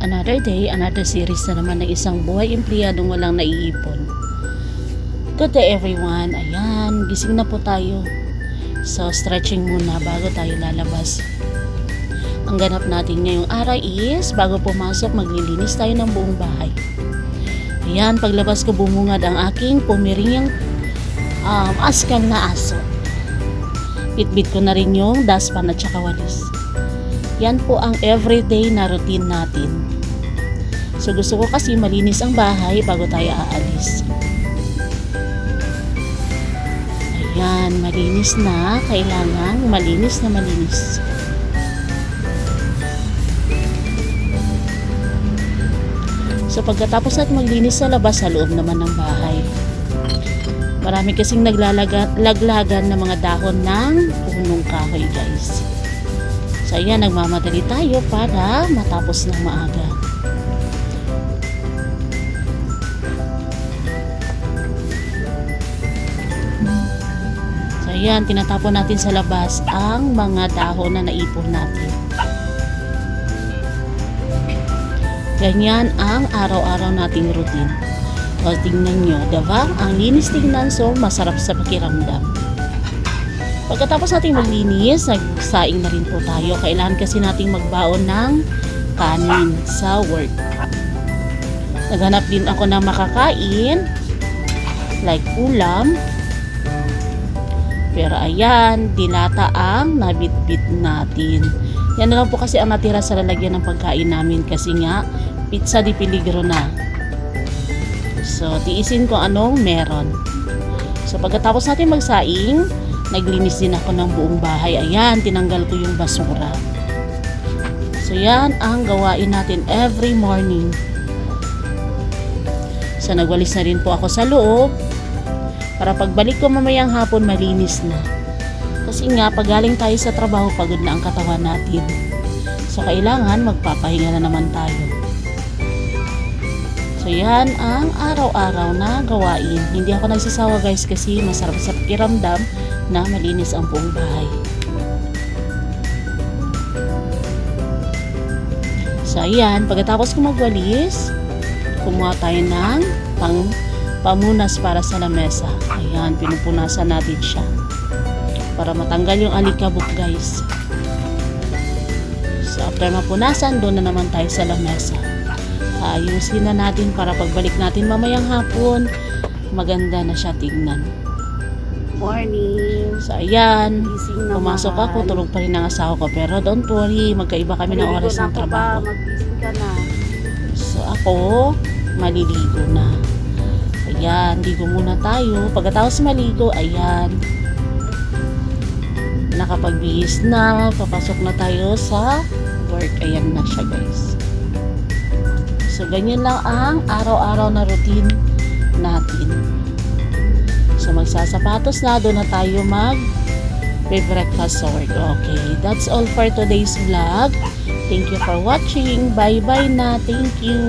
Another day, another series na naman ng isang buhay empleyadong walang naiipon. Good day everyone. Ayan, gising na po tayo. So, stretching muna bago tayo lalabas. Ang ganap natin ngayong araw is, bago pumasok, maglilinis tayo ng buong bahay. Ayan, paglabas ko bumungad ang aking pumiringyang askal na aso. Bitbit ko na rin yung dustpan at saka walis. Yan po ang everyday na routine natin. So gusto ko kasi malinis ang bahay bago tayo aalis. Ayan, malinis na. Kailangan malinis na malinis. So pagkatapos at maglinis sa labas, sa loob naman ng bahay, marami kasing laglagan ng mga dahon ng punong kahoy, guys. So ayan, nagmamadali tayo para matapos ng maaga. So ayan, tinatapon natin sa labas ang mga dahon na naipon natin. Ganyan ang araw-araw nating routine. O tingnan nyo, diba? Ang linis tingnan, so masarap sa pakiramdam. Pagkatapos nating maglinis, nagsaing na rin po tayo. Kailangan kasi nating magbaon ng kanin sa work. Naghanap din ako ng makakain, like ulam. Pero ayan, dilata ang nabitbit natin. Yan na lang po kasi ang natira sa lalagyan ng pagkain namin kasi nga, pizza di peligro na. So, tiisin ko anong meron. So, pagkatapos natin magsaing, naglinis din ako ng buong bahay. Ayan, tinanggal ko yung basura. So, yan ang gawain natin every morning. So, nagwalis na rin po ako sa loob para pagbalik ko mamayang hapon, malinis na. Kasi nga, pag galing tayo sa trabaho, pagod na ang katawan natin. So, kailangan magpapahinga na naman tayo. So, yan ang araw-araw na gawain. Hindi ako nagsasawa, guys, kasi masarap sa pakiramdam na malinis ang buong bahay. So, ayan. Pagkatapos ko magwalis, kumuha tayo ng pamunas para sa lamesa. Ayan, pinupunasan natin siya para matanggal yung alikabok, guys. So, after mapunasan, doon na naman tayo sa lamesa. Ayusin na natin para pagbalik natin mamayang hapon, maganda na siya tingnan. Morning. So, ayan. Gising naman. Pumasok ako, tulog pa rin ang asawa ko. Pero don't worry, magkaiba kami ng oras ng trabaho. Magising ka na. So, ako, maliligo na. Ayan, ligo muna tayo. Pagkatapos maligo, ayan, nakapagbihis na, papasok na tayo sa work. Ayan na siya, guys. So, ganyan lang ang araw-araw na routine natin. So, magsasapatos na, doon na tayo mag-breakfast sa work. Okay, that's all for today's vlog. Thank you for watching. Bye-bye na. Thank you.